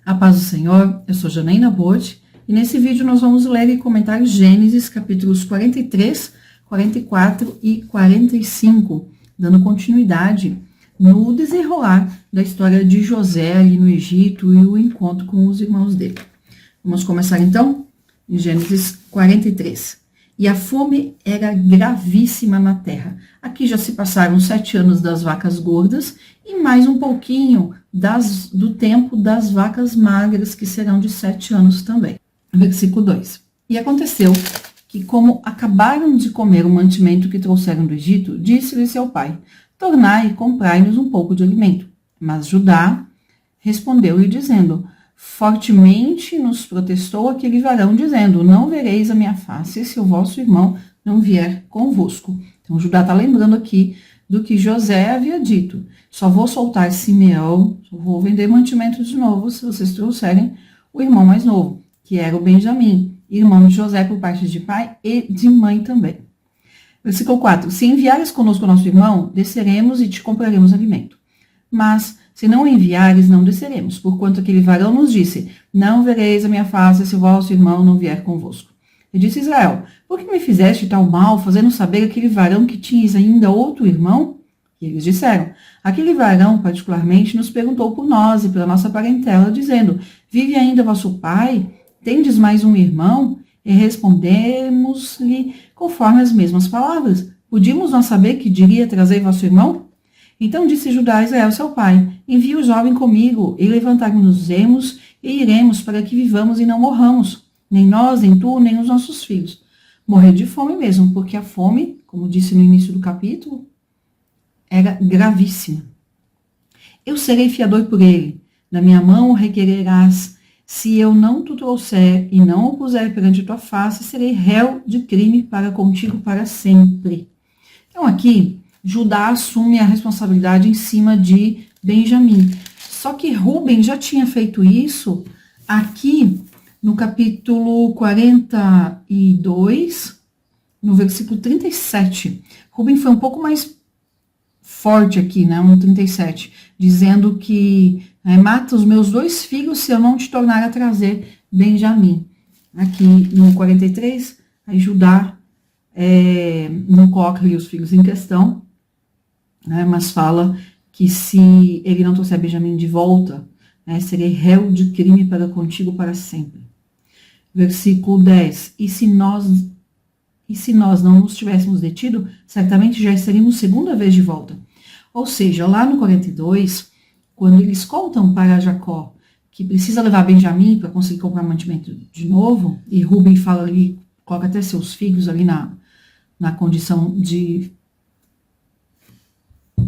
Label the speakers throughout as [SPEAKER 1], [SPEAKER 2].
[SPEAKER 1] A paz do Senhor, eu sou Janaína Bode e nesse vídeo nós vamos ler e comentar Gênesis capítulos 43, 44 e 45, dando continuidade no desenrolar da história de José ali no Egito e o encontro com os irmãos dele. Vamos começar então em Gênesis 43. E a fome era gravíssima na terra. Aqui já se passaram 7 anos das vacas gordas e mais um pouquinho do tempo das vacas magras, que serão de 7 anos também. Versículo 2. E aconteceu que, como acabaram de comer o mantimento que trouxeram do Egito, disse-lhe seu pai: tornai e comprai-nos um pouco de alimento. Mas Judá respondeu-lhe dizendo: fortemente nos protestou aquele varão, dizendo: não vereis a minha face se o vosso irmão não vier convosco. Então Judá está lembrando aqui do que José havia dito: só vou soltar Simeão, só vou vender mantimento de novo se vocês trouxerem o irmão mais novo, que era o Benjamim, irmão de José por parte de pai e de mãe também. Versículo 4. Se enviares conosco o nosso irmão, desceremos e te compraremos alimento. Mas se não enviares, não desceremos, porquanto aquele varão nos disse: não vereis a minha face se o vosso irmão não vier convosco. E disse Israel: por que me fizeste tal mal, fazendo saber aquele varão que tinhas ainda outro irmão? E eles disseram: aquele varão particularmente nos perguntou por nós e pela nossa parentela, dizendo: vive ainda vosso pai? Tendes mais um irmão? E respondemos-lhe conforme as mesmas palavras: podíamos nós saber que diria trazer vosso irmão? Então disse Judá a Israel seu pai: envia o jovem comigo, e levantar-nos-emos e iremos, para que vivamos e não morramos, nem nós, nem tu, nem os nossos filhos. Morrer de fome mesmo, porque a fome, como disse no início do capítulo, era gravíssima. Eu serei fiador por ele, na minha mão o requererás. Se eu não te trouxer e não o puser perante tua face, serei réu de crime para contigo para sempre. Então aqui Judá assume a responsabilidade em cima de Benjamim. Só que Rúben já tinha feito isso aqui no capítulo 42, no versículo 37. Rúben foi um pouco mais forte aqui, né, no 37, dizendo que mata os meus 2 filhos se eu não te tornar a trazer Benjamim. Aqui no 43, aí Judá não coloca ali os filhos em questão, mas fala que se ele não trouxer Benjamim de volta, serei réu de crime para contigo para sempre. Versículo 10. E se nós não nos tivéssemos detido, certamente já estaríamos segunda vez de volta. Ou seja, lá no 42, quando eles contam para Jacó que precisa levar Benjamim para conseguir comprar mantimento de novo, e Rúben fala ali, coloca até seus filhos ali na condição de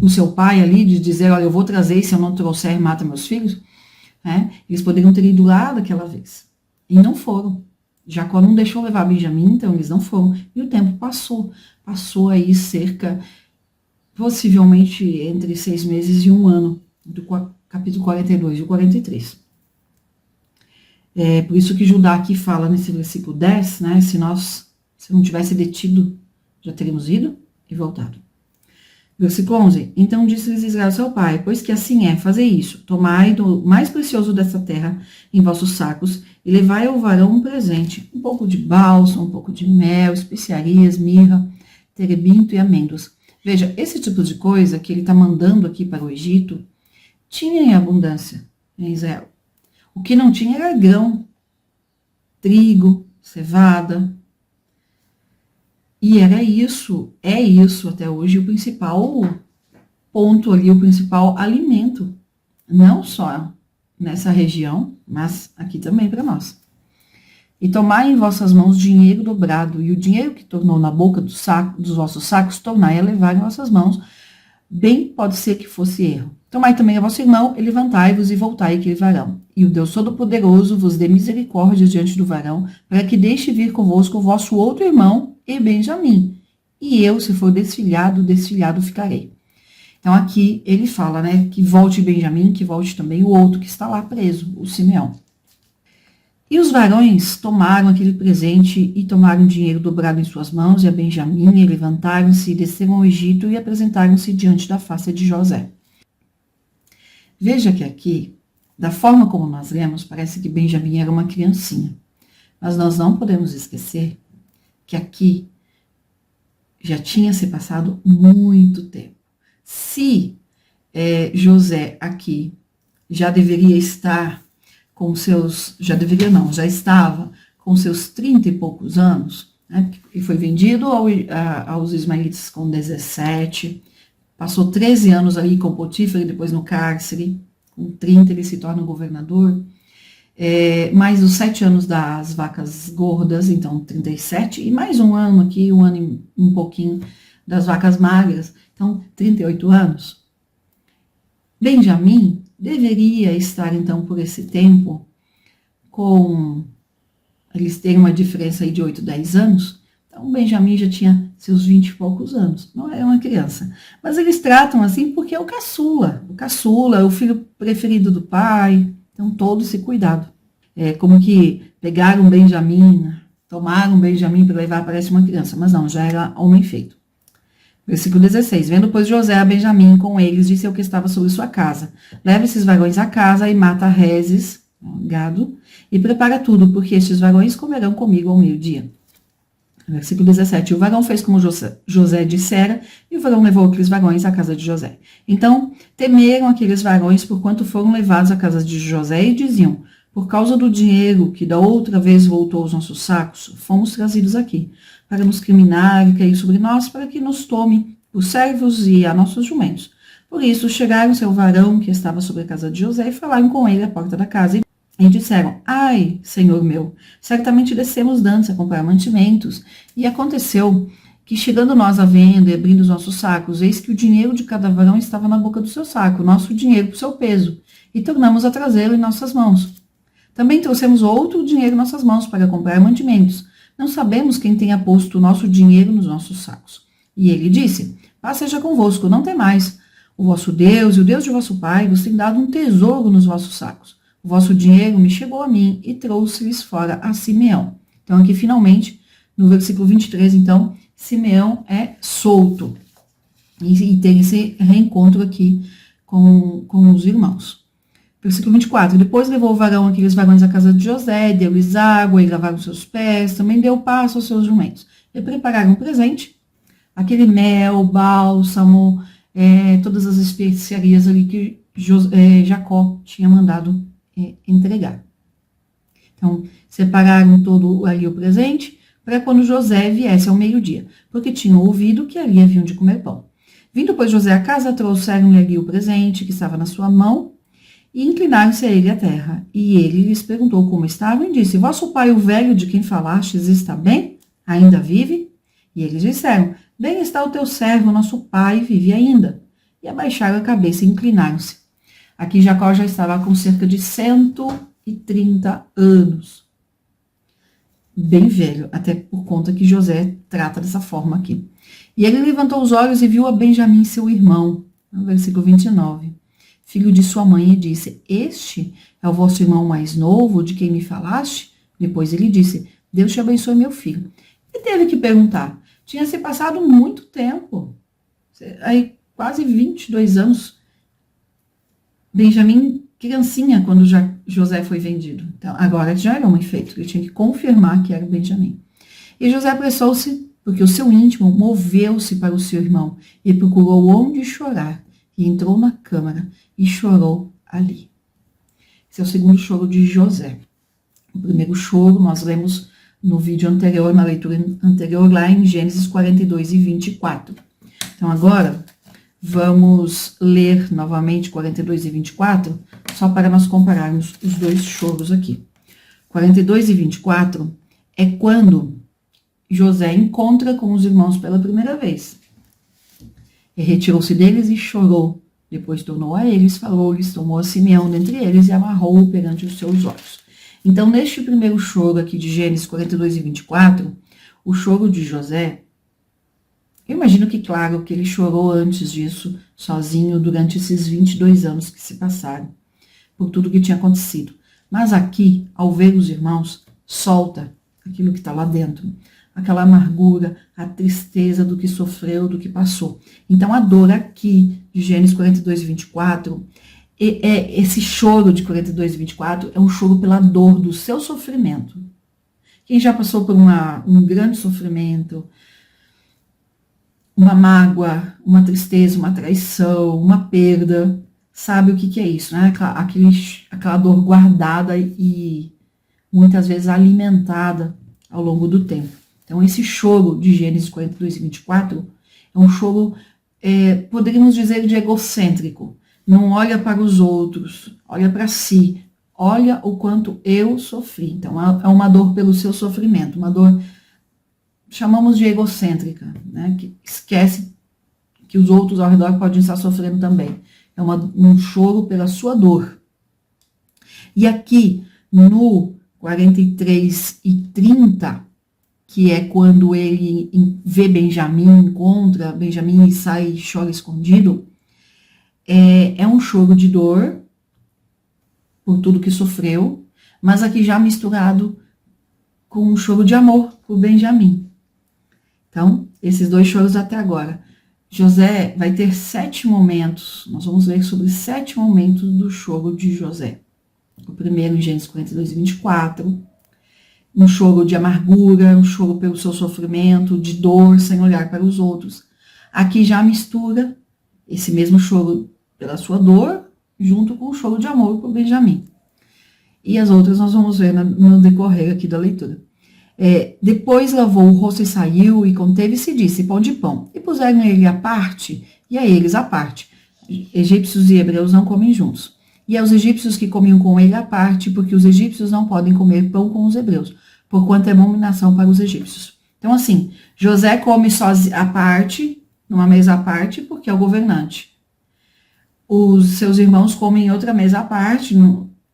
[SPEAKER 1] o seu pai ali, de dizer: olha, eu vou trazer, se eu não trouxer, mata meus filhos, eles poderiam ter ido lá daquela vez, e não foram. Jacó não deixou levar Benjamim, então eles não foram, e o tempo passou aí cerca, possivelmente entre 6 meses e 1 ano, do capítulo 42 e o 43. Por isso que Judá aqui fala nesse versículo 10, se não tivesse detido, já teríamos ido e voltado. Versículo 11. Então disse-lhes Israel seu pai: pois que assim é, fazei isso, tomai do mais precioso dessa terra em vossos sacos, e levai ao varão um presente, um pouco de bálsamo, um pouco de mel, especiarias, mirra, terebinto e amêndoas. Veja, esse tipo de coisa que ele está mandando aqui para o Egito, tinha em abundância em Israel. O que não tinha era grão, trigo, cevada. E é isso até hoje o principal ponto ali, o principal alimento, não só nessa região, mas aqui também para nós. E tomai em vossas mãos dinheiro dobrado, e o dinheiro que tornou na boca dos vossos sacos, tornai a levar em vossas mãos, bem pode ser que fosse erro. Tomai também a vosso irmão, e levantai-vos e voltai aquele varão. E o Deus Todo-Poderoso vos dê misericórdia diante do varão, para que deixe vir convosco o vosso outro irmão e Benjamim. E eu, se for desfilhado ficarei. Então aqui ele fala, que volte Benjamim, que volte também o outro que está lá preso, o Simeão. E os varões tomaram aquele presente e tomaram dinheiro dobrado em suas mãos e a Benjamim, e levantaram-se e desceram ao Egito e apresentaram-se diante da face de José. Veja que aqui Da forma como nós lemos, parece que Benjamim era uma criancinha. Mas nós não podemos esquecer que aqui já tinha se passado muito tempo. Se José aqui já deveria estar com seus, já deveria não, já estava com seus 30 e poucos anos, né, e foi vendido aos ismaelitas com 17, passou 13 anos ali com Potífar e depois no cárcere, com 30 ele se torna governador, mais os 7 anos das vacas gordas, então 37, e mais um ano aqui, um ano e um pouquinho das vacas magras, então 38 anos. Benjamim deveria estar, então, por esse tempo, eles têm uma diferença aí de 8, 10 anos, então Benjamim já tinha seus 20 e poucos anos, não era uma criança. Mas eles tratam assim porque é o caçula, é o filho preferido do pai, então todo esse cuidado. É como que pegaram Benjamim, tomaram Benjamim para levar, parece uma criança, mas não, já era homem feito. Versículo 16, vendo pois José a Benjamim com eles, disse ao que estava sobre sua casa, leva esses varões à casa e mata reses, gado, e prepara tudo, porque estes varões comerão comigo ao meio-dia. Versículo 17, o varão fez como José dissera, e o varão levou aqueles varões à casa de José. Então temeram aqueles varões, porquanto foram levados à casa de José, e diziam, por causa do dinheiro que da outra vez voltou aos nossos sacos, fomos trazidos aqui, para nos criminar e cair sobre nós, para que nos tome os servos e a nossos jumentos. Por isso chegaram seu varão, que estava sobre a casa de José, e falaram com ele à porta da casa, e disseram, ai, senhor meu, certamente descemos dantes a comprar mantimentos, e aconteceu que, chegando nós à venda e abrindo os nossos sacos, eis que o dinheiro de cada varão estava na boca do seu saco, nosso dinheiro por seu peso, e tornamos a trazê-lo em nossas mãos. Também trouxemos outro dinheiro em nossas mãos para comprar mantimentos. Não sabemos quem tenha posto o nosso dinheiro nos nossos sacos. E ele disse, paz seja convosco, não temais. O vosso Deus e o Deus de vosso pai vos tem dado um tesouro nos vossos sacos. O vosso dinheiro me chegou a mim e trouxe-lhes fora a Simeão. Então aqui finalmente, no versículo 23, então, Simeão é solto. E tem esse reencontro aqui com os irmãos. Versículo 24, depois levou o varão aqueles varões à casa de José, deu-lhes água e lavaram seus pés, também deu pasto aos seus jumentos. E prepararam um presente, aquele mel, bálsamo, todas as especiarias ali que Jacó tinha mandado entregar. Então, separaram todo ali o presente, para quando José viesse ao meio-dia, porque tinham ouvido que ali haviam de comer pão. Vindo, pois, José à casa, trouxeram-lhe ali o presente que estava na sua mão, e inclinaram-se a ele à terra. E ele lhes perguntou como estavam, e disse, vosso pai, o velho de quem falastes, está bem? Ainda vive? E eles disseram, bem está o teu servo, nosso pai, vive ainda. E abaixaram a cabeça e inclinaram-se. Aqui Jacó já estava com cerca de 130 anos. Bem velho, até por conta que José trata dessa forma aqui. E ele levantou os olhos e viu a Benjamim, seu irmão, no versículo 29, filho de sua mãe, e disse, este é o vosso irmão mais novo, de quem me falaste? Depois ele disse, Deus te abençoe, meu filho. E teve que perguntar, tinha se passado muito tempo, aí quase 22 anos, Benjamim, criancinha, quando José foi vendido. Então, agora já era homem feito, ele tinha que confirmar que era Benjamim. E José apressou-se, porque o seu íntimo moveu-se para o seu irmão, e procurou onde chorar, e entrou na câmara, e chorou ali. Esse é o segundo choro de José. O primeiro choro nós lemos no vídeo anterior, na leitura anterior, lá em Gênesis 42 e 24. Então, agora, vamos ler novamente 42 e 24, só para nós compararmos os dois choros aqui. 42 e 24 é quando José encontra com os irmãos pela primeira vez. E retirou-se deles e chorou. Depois tornou a eles, falou-lhes, tomou a Simeão dentre eles e amarrou-o perante os seus olhos. Então, neste primeiro choro aqui de Gênesis 42 e 24, o choro de José, eu imagino que, claro, que ele chorou antes disso, sozinho, durante esses 22 anos que se passaram, por tudo que tinha acontecido. Mas aqui, ao ver os irmãos, solta aquilo que está lá dentro, aquela amargura, a tristeza do que sofreu, do que passou. Então, a dor aqui, de Gênesis 42 e 24, Esse choro de 42 e 24 é um choro pela dor do seu sofrimento. Quem já passou por um grande sofrimento, uma mágoa, uma tristeza, uma traição, uma perda, sabe o que é isso, né? Aquela dor guardada e muitas vezes alimentada ao longo do tempo. Então, esse choro de Gênesis 42 e 24 é um choro, poderíamos dizer, de egocêntrico. Não olha para os outros, olha para si, olha o quanto eu sofri. Então, é uma dor pelo seu sofrimento, uma dor, chamamos de egocêntrica, né? Que esquece que os outros ao redor podem estar sofrendo também. É um choro pela sua dor. E aqui, no 43 e 30, que é quando ele vê Benjamim, encontra Benjamim e sai e chora escondido, é um choro de dor por tudo que sofreu, mas aqui já misturado com um choro de amor por Benjamim. Então, esses dois choros até agora. José vai ter 7 momentos, nós vamos ler sobre 7 momentos do choro de José. O primeiro em Gênesis 42 e 24, um choro de amargura, um choro pelo seu sofrimento, de dor, sem olhar para os outros. Aqui já mistura esse mesmo choro pela sua dor, junto com o choro de amor por Benjamim. E as outras nós vamos ver no decorrer aqui da leitura. Depois lavou o rosto e saiu, e conteve-se e disse, pão de pão. E puseram ele à parte, e a eles à parte. Egípcios e hebreus não comem juntos. E aos egípcios que comiam com ele à parte, porque os egípcios não podem comer pão com os hebreus, porquanto é abominação para os egípcios. Então, assim, José come sozinho à parte, numa mesa à parte, porque é o governante. Os seus irmãos comem em outra mesa à parte,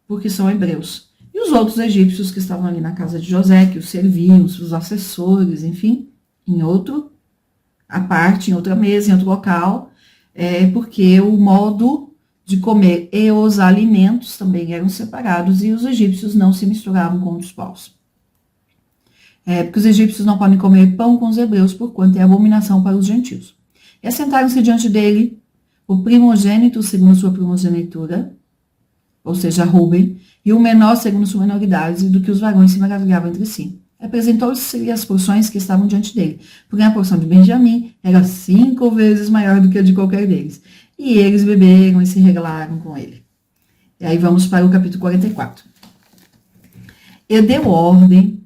[SPEAKER 1] porque são hebreus. E os outros egípcios que estavam ali na casa de José, que os serviam, os assessores, enfim, em outro, à parte, em outra mesa, em outro local, porque o modo de comer e os alimentos também eram separados e os egípcios não se misturavam com os povos. Porque os egípcios não podem comer pão com os hebreus, porquanto é abominação para os gentios. E assentaram-se diante dele o primogênito segundo sua primogenitura, ou seja, Rúben, e o menor segundo sua menoridade, do que os varões se maravilhavam entre si. Apresentou-se as porções que estavam diante dele, porém a porção de Benjamim era 5 vezes maior do que a de qualquer deles. E eles beberam e se regalaram com ele. E aí vamos para o capítulo 44. E deu ordem,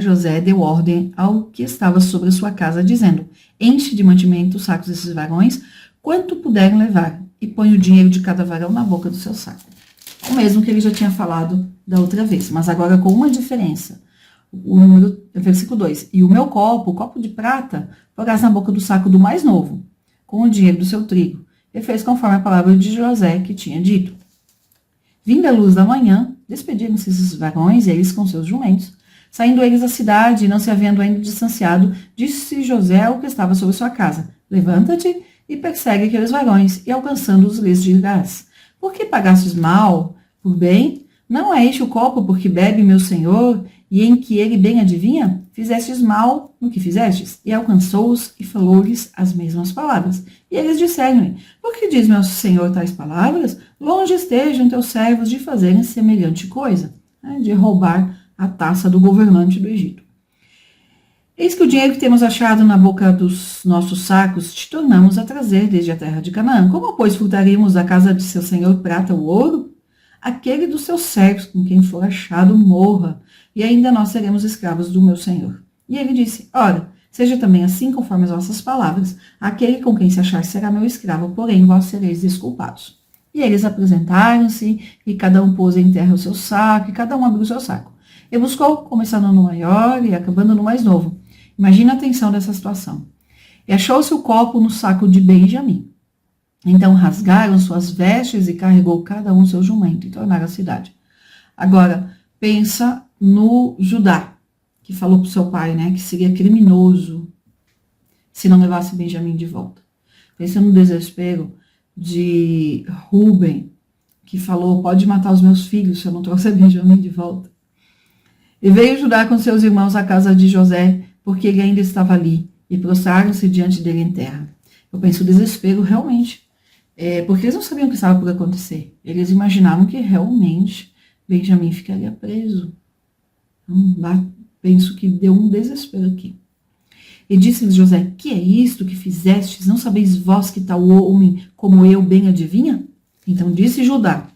[SPEAKER 1] José deu ordem ao que estava sobre a sua casa, dizendo, enche de mantimento os sacos desses varões, quanto puderem levar, e põe o dinheiro de cada varão na boca do seu saco. O mesmo que ele já tinha falado da outra vez, mas agora com uma diferença. Versículo 2. E o meu copo, o copo de prata, porás na boca do saco do mais novo, com o dinheiro do seu trigo. E fez conforme a palavra de José que tinha dito. Vinda a luz da manhã, despediram-se esses varões, eles com seus jumentos. Saindo eles da cidade, e não se havendo ainda distanciado, disse José ao que estava sobre sua casa, levanta-te e persegue aqueles varões, e alcançando-os lhes dirás, por que pagastes mal por bem? Não é este o copo por que bebe meu senhor, e em que ele bem adivinha? Fizestes mal no que fizestes? E alcançou-os e falou-lhes as mesmas palavras. E eles disseram-lhe, por que diz meu senhor tais palavras? Longe estejam teus servos de fazerem semelhante coisa, de roubar a taça do governante do Egito. Eis que o dinheiro que temos achado na boca dos nossos sacos te tornamos a trazer desde a terra de Canaã. Como, pois, furtaríamos da casa de seu senhor prata ou ouro? Aquele dos seus servos com quem for achado morra, e ainda nós seremos escravos do meu senhor. E ele disse, ora, seja também assim conforme as vossas palavras, aquele com quem se achar será meu escravo, porém vós sereis desculpados. E eles apresentaram-se, e cada um pôs em terra o seu saco, e cada um abriu o seu saco. E buscou, começando no maior e acabando no mais novo. Imagina a tensão dessa situação. E achou-se o copo no saco de Benjamim. Então rasgaram suas vestes e carregou cada um seu jumento e tornaram a cidade. Agora, pensa no Judá, que falou para o seu pai, que seria criminoso se não levasse Benjamim de volta. Pensa no desespero de Rúben, que falou, pode matar os meus filhos se eu não trouxer Benjamim de volta. E veio Judá com seus irmãos à casa de José, porque ele ainda estava ali, e prostraram-se diante dele em terra. Eu penso o desespero realmente Porque eles não sabiam o que estava por acontecer. Eles imaginavam que realmente Benjamim ficaria preso. Então, lá, penso que deu um desespero aqui. E disse-lhes José: que é isto que fizestes? Não sabeis vós que tal homem como eu bem adivinha? Então disse Judá,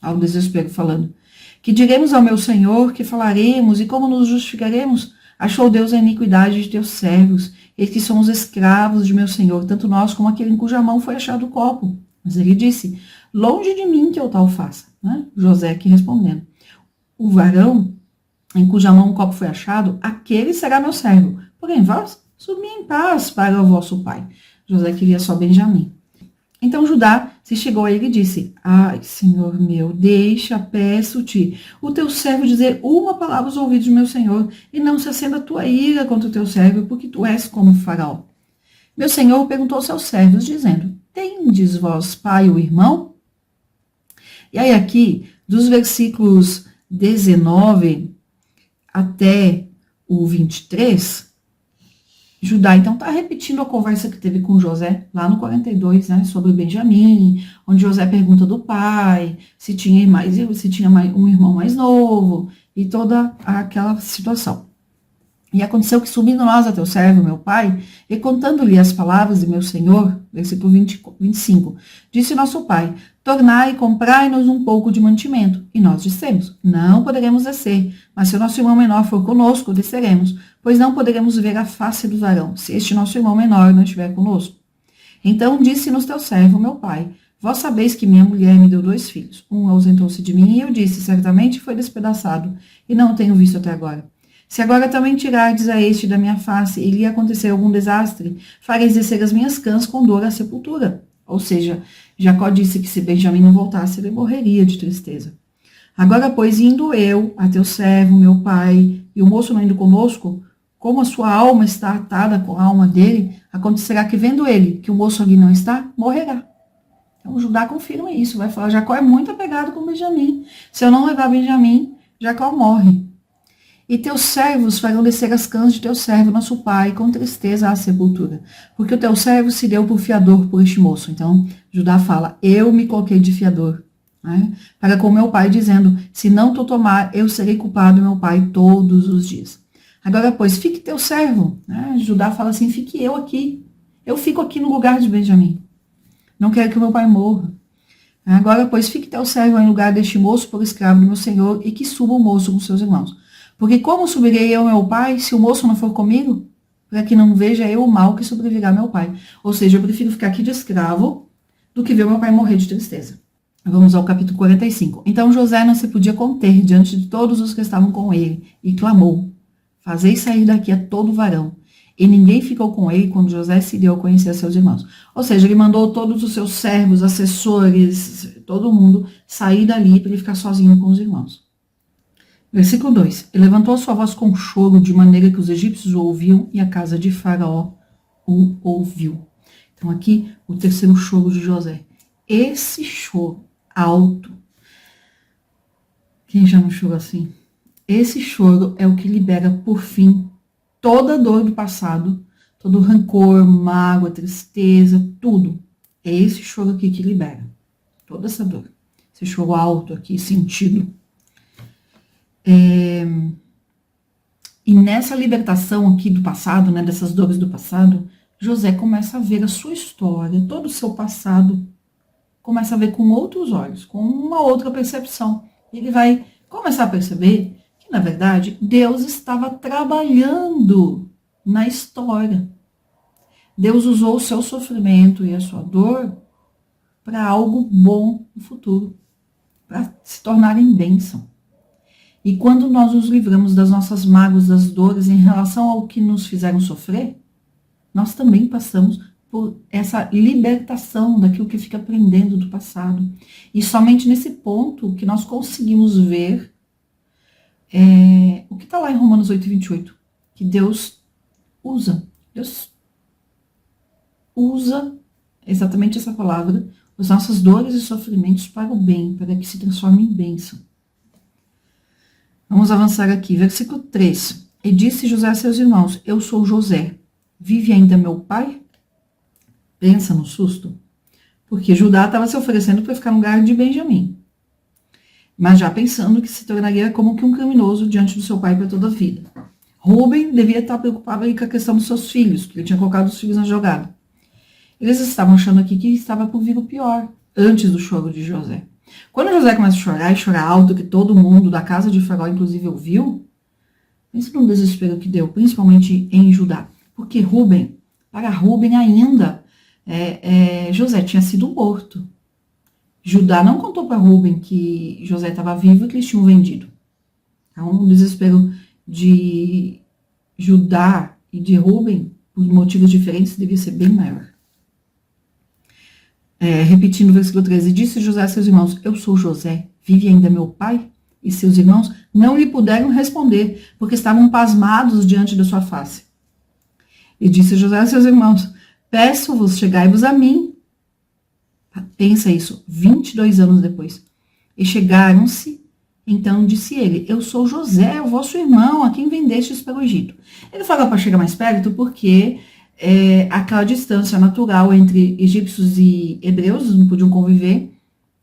[SPEAKER 1] ao desespero, falando: que diremos ao meu senhor, que falaremos, e como nos justificaremos? Achou Deus a iniquidade de teus servos, eis que somos escravos de meu senhor, tanto nós como aquele em cuja mão foi achado o copo. Mas ele disse: longe de mim que eu tal faça. Né? José aqui respondendo: o varão em cuja mão o copo foi achado, aquele será meu servo. Porém, vós subi em paz para o vosso pai. José queria só Benjamim. Então Judá se chegou a ele e disse: ai, senhor meu, deixa, peço-te, o teu servo dizer uma palavra aos ouvidos do meu senhor, e não se acenda a tua ira contra o teu servo, porque tu és como Faraó. Meu senhor perguntou aos seus servos, dizendo: tendes vós pai ou irmão? E aí aqui, dos versículos 19 até o 23, Judá, então, está repetindo a conversa que teve com José, lá no 42, né, sobre Benjamim, onde José pergunta do pai, se tinha um irmão mais novo, e toda aquela situação. E aconteceu que, subindo nós a teu servo, meu pai, e contando-lhe as palavras de meu senhor, versículo 25, disse nosso pai: tornai e comprai-nos um pouco de mantimento. E nós dissemos: não poderemos descer, mas se o nosso irmão menor for conosco, desceremos, pois não poderemos ver a face do varão, se este nosso irmão menor não estiver conosco. Então disse-nos teu servo, meu pai: vós sabeis que minha mulher me deu 2 filhos. Um ausentou-se de mim, e eu disse: certamente foi despedaçado, e não o tenho visto até agora. Se agora também tirardes a este da minha face e lhe acontecer algum desastre, fareis descer as minhas cãs com dor à sepultura. Ou seja, Jacó disse que se Benjamim não voltasse, ele morreria de tristeza. Agora, pois, indo eu a teu servo, meu pai, e o moço não indo conosco, como a sua alma está atada com a alma dele, acontecerá que, vendo ele que o moço ali não está, morrerá. Então, Judá confirma isso, vai falar: Jacó é muito apegado com Benjamim. Se eu não levar Benjamim, Jacó morre. E teus servos farão descer as cãs de teu servo, nosso pai, com tristeza à sepultura. Porque o teu servo se deu por fiador por este moço. Então, Judá fala: eu me coloquei de fiador, né, para com meu pai, dizendo: se não tu tomar, eu serei culpado, meu pai, todos os dias. Agora, pois, fique teu servo. Né? Judá fala assim: fique eu aqui. Eu fico aqui no lugar de Benjamim. Não quero que meu pai morra. Agora, pois, fique teu servo em lugar deste moço por escravo do meu senhor, e que suba o moço com seus irmãos. Porque como subirei eu, meu pai, se o moço não for comigo? Para que não veja eu o mal que sobrevirá meu pai. Ou seja, eu prefiro ficar aqui de escravo do que ver meu pai morrer de tristeza. Vamos ao capítulo 45. Então José não se podia conter diante de todos os que estavam com ele, e clamou: fazei sair daqui a todo varão. E ninguém ficou com ele quando José se deu a conhecer a seus irmãos. Ou seja, ele mandou todos os seus servos, assessores, todo mundo sair dali para ele ficar sozinho com os irmãos. Versículo 2. E levantou sua voz com choro, de maneira que os egípcios o ouviam, e a casa de Faraó o ouviu. Então aqui, o terceiro choro de José. Esse choro alto. Quem já não chorou assim? Esse choro é o que libera, por fim, toda a dor do passado, todo o rancor, mágoa, tristeza, tudo. É esse choro aqui que libera toda essa dor. Esse choro alto aqui, sentido. E nessa libertação aqui do passado, né, dessas dores do passado, José começa a ver a sua história, todo o seu passado, começa a ver com outros olhos, com uma outra percepção. Ele vai começar a perceber que, na verdade, Deus estava trabalhando na história. Deus usou o seu sofrimento e a sua dor para algo bom no futuro, para se tornarem bênção. E quando nós nos livramos das nossas mágoas, das dores em relação ao que nos fizeram sofrer, nós também passamos por essa libertação daquilo que fica prendendo do passado. E somente nesse ponto que nós conseguimos ver o que está lá em Romanos 8:28, que Deus usa exatamente essa palavra, as nossas dores e sofrimentos para o bem, para que se transforme em bênção. Vamos avançar aqui, versículo 3. E disse José a seus irmãos: eu sou José, vive ainda meu pai? Pensa no susto. porque Judá estava se oferecendo para ficar no lugar de Benjamim, mas já pensando que se tornaria como que um criminoso diante do seu pai para toda a vida. Rúben devia estar preocupado aí com a questão dos seus filhos, porque ele tinha colocado os filhos na jogada. Eles estavam achando aqui que estava por vir o pior, antes do choro de José. Quando José começa a chorar, e chorar alto, que todo mundo da casa de Faraó, inclusive, ouviu, pense no desespero que deu, principalmente em Judá. Porque para Rúben ainda, José tinha sido morto. Judá não contou para Rúben que José estava vivo e que eles tinham vendido. Então, o desespero de Judá e de Rúben, por motivos diferentes, devia ser bem maior. Repetindo o versículo 13, disse José a seus irmãos, eu sou José, vive ainda meu pai? E seus irmãos não lhe puderam responder, porque estavam pasmados diante da sua face. E disse José a seus irmãos, peço-vos, chegai-vos a mim. Pensa isso, 22 anos depois. E chegaram-se, então disse ele, eu sou José, o vosso irmão, a quem vendestes para o Egito. Ele fala para chegar mais perto porque aquela distância natural entre egípcios e hebreus, não podiam conviver,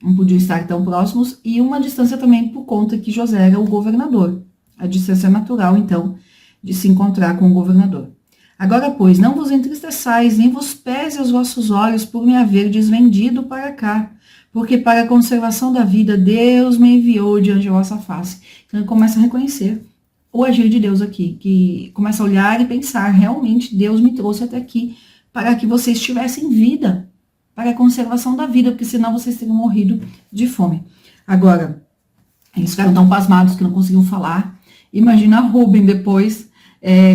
[SPEAKER 1] não podiam estar tão próximos, e uma distância também por conta que José era o governador. A distância natural, então, de se encontrar com o governador. Agora, pois, não vos entristeçais, nem vos pese os vossos olhos por me haverdes vendido para cá, porque para a conservação da vida Deus me enviou diante da vossa face. Então ele começa a reconhecer o agir de Deus aqui, que começa a olhar e pensar, realmente Deus me trouxe até aqui para que vocês tivessem vida, para a conservação da vida, porque senão vocês teriam morrido de fome. Agora, eles ficaram tão pasmados que não conseguiam falar. Imagina Rúben depois,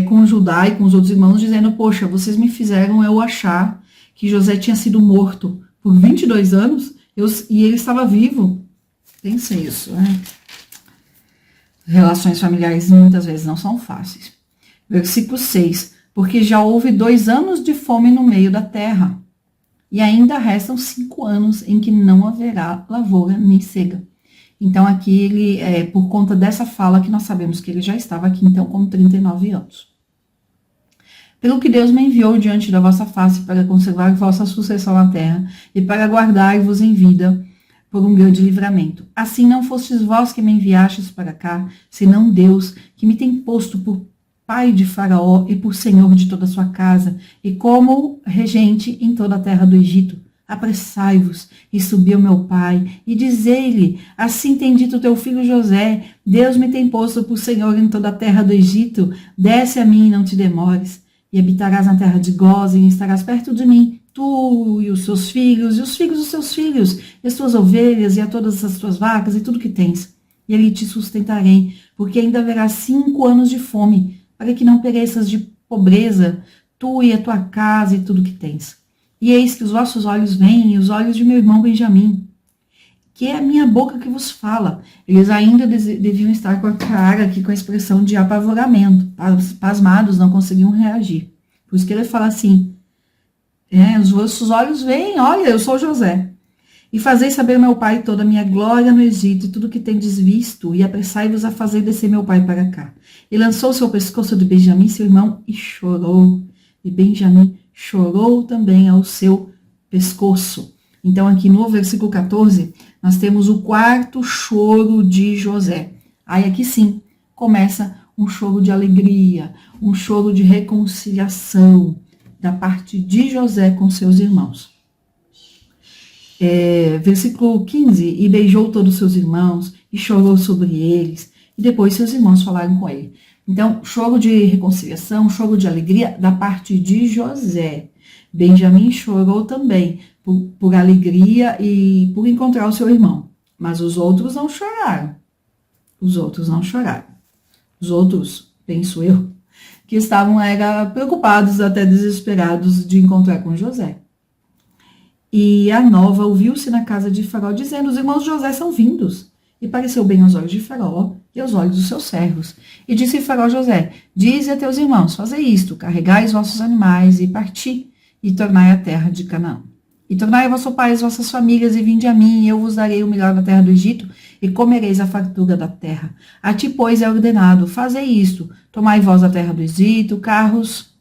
[SPEAKER 1] com Judá e com os outros irmãos, dizendo, poxa, vocês me fizeram eu achar que José tinha sido morto por 22 anos e ele estava vivo. Pensa isso, né? Relações familiares muitas vezes não são fáceis. Versículo 6. Porque já houve 2 anos de fome no meio da terra, e ainda restam 5 anos em que não haverá lavoura nem cega. Então aqui ele, por conta dessa fala que nós sabemos que ele já estava aqui então com 39 anos. Pelo que Deus me enviou diante da vossa face para conservar vossa sucessão na terra e para guardar-vos em vida por um grande livramento. Assim não fostes vós que me enviastes para cá, senão Deus, que me tem posto por pai de Faraó e por senhor de toda a sua casa, e como regente em toda a terra do Egito. Apressai-vos e subi ao meu pai, e dizei-lhe, assim tem dito teu filho José, Deus me tem posto por senhor em toda a terra do Egito, desce a mim e não te demores, e habitarás na terra de Gósen, e estarás perto de mim, tu e os seus filhos, e os filhos dos seus filhos, e as tuas ovelhas, e a todas as tuas vacas, e tudo que tens. E ali te sustentarei, porque ainda haverá 5 anos de fome, para que não pereças de pobreza, tu e a tua casa, e tudo que tens. E eis que os vossos olhos veem, e os olhos de meu irmão Benjamim, que é a minha boca que vos fala. Eles ainda deviam estar com a cara aqui, com a expressão de apavoramento, pasmados, não conseguiam reagir. Por isso que ele fala assim, os vossos olhos veem, olha, eu sou José. E fazei saber ao meu pai toda a minha glória no Egito, e tudo que tendes visto, e apressai-vos a fazer descer meu pai para cá. E lançou seu pescoço de Benjamim, seu irmão, e chorou. E Benjamim chorou também ao seu pescoço. Então aqui no versículo 14, nós temos o 4º choro de José. Aí aqui sim, começa um choro de alegria, um choro de reconciliação da parte de José com seus irmãos. Versículo 15, e beijou todos os seus irmãos, e chorou sobre eles, e depois seus irmãos falaram com ele. Então, choro de reconciliação, choro de alegria da parte de José. Benjamim chorou também por alegria e por encontrar o seu irmão. Mas os outros não choraram. Os outros não choraram. Os outros, penso eu, que estavam preocupados, até desesperados de encontrar com José. E a nova ouviu-se na casa de Faraó, dizendo, os irmãos de José são vindos. E pareceu bem aos olhos de Faraó e aos olhos dos seus servos. E disse Faraó a José, dize a teus irmãos, fazei isto, carregai os vossos animais e parti, e tornai a terra de Canaã. E tornai a vosso pai e as vossas famílias, e vinde a mim, e eu vos darei o melhor da terra do Egito, e comereis a fartura da terra. A ti, pois, é ordenado, fazei isto, tomai vós a terra do Egito, carros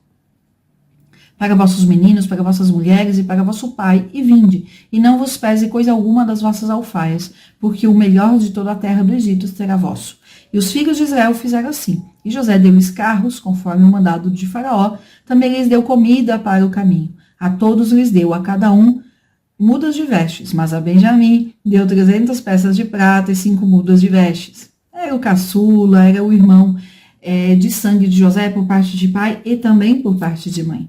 [SPEAKER 1] para vossos meninos, para vossas mulheres e para vosso pai, e vinde, e não vos pese coisa alguma das vossas alfaias, porque o melhor de toda a terra do Egito será vosso. E os filhos de Israel fizeram assim. E José deu-lhes carros, conforme o mandado de Faraó, também lhes deu comida para o caminho. A todos lhes deu, a cada um, mudas de vestes, mas a Benjamim deu 300 peças de prata e 5 mudas de vestes. Era o caçula, era o irmão de sangue de José por parte de pai e também por parte de mãe.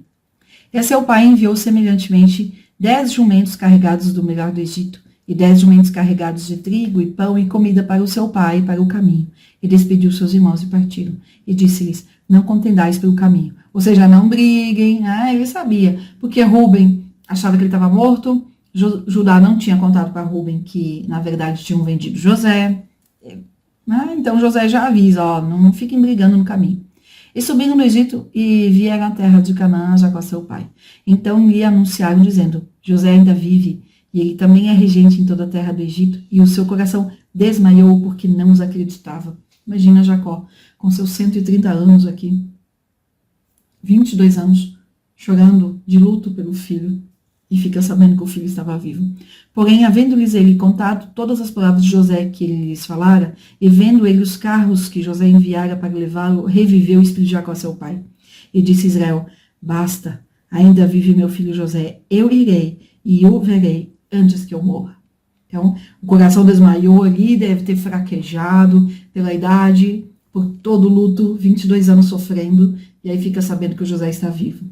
[SPEAKER 1] E seu pai enviou semelhantemente 10 jumentos carregados do melhor do Egito, e 10 jumentos carregados de trigo e pão e comida para o seu pai e para o caminho. E despediu seus irmãos e partiram. E disse-lhes, não contendais pelo caminho. Ou seja, não briguem. Ele sabia, porque Rúben achava que ele estava morto, Judá não tinha contado para Rúben que, na verdade, tinham vendido José. Então José já avisa, não fiquem brigando no caminho. E subiram do Egito e vieram à terra de Canaã, Jacó seu pai. Então lhe anunciaram, dizendo, José ainda vive, e ele também é regente em toda a terra do Egito, e o seu coração desmaiou porque não os acreditava. Imagina Jacó, com seus 130 anos aqui, 22 anos, chorando de luto pelo filho, e fica sabendo que o filho estava vivo. Porém, havendo-lhes ele contado todas as palavras de José que ele lhes falara, e vendo ele os carros que José enviara para levá-lo, reviveu o espírito de Jacó, seu pai. E disse Israel, basta, ainda vive meu filho José, eu irei e o verei antes que eu morra. Então, o coração desmaiou ali, deve ter fraquejado pela idade, por todo o luto, 22 anos sofrendo, e aí fica sabendo que o José está vivo.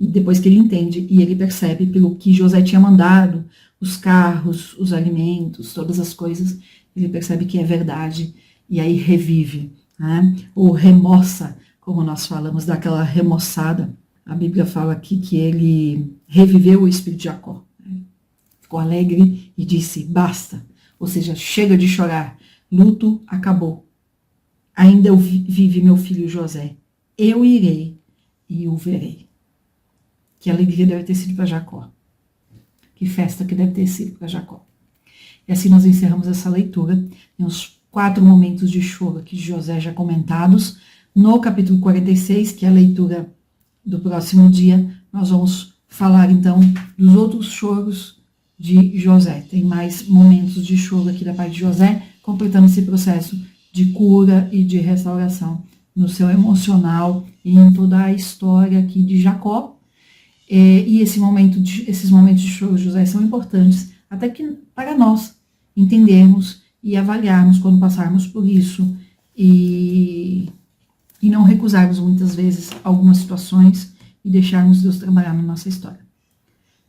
[SPEAKER 1] E depois que ele entende e ele percebe pelo que José tinha mandado, os carros, os alimentos, todas as coisas, ele percebe que é verdade e aí revive, né? Ou remoça, como nós falamos, daquela remoçada. A Bíblia fala aqui que ele reviveu o espírito de Jacó, né? Ficou alegre e disse, basta, ou seja, chega de chorar, luto acabou. Ainda vive meu filho José, eu irei e o verei. Que alegria deve ter sido para Jacó. Que festa que deve ter sido para Jacó. E assim nós encerramos essa leitura. Tem os 4 momentos de choro aqui de José já comentados. No capítulo 46, que é a leitura do próximo dia, nós vamos falar então dos outros choros de José. Tem mais momentos de choro aqui da parte de José, completando esse processo de cura e de restauração no seu emocional e em toda a história aqui de Jacó. E esses momentos de choro de José são importantes, até que para nós entendermos e avaliarmos quando passarmos por isso e não recusarmos muitas vezes algumas situações e deixarmos Deus trabalhar na nossa história.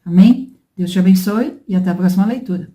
[SPEAKER 1] Amém? Deus te abençoe e até a próxima leitura.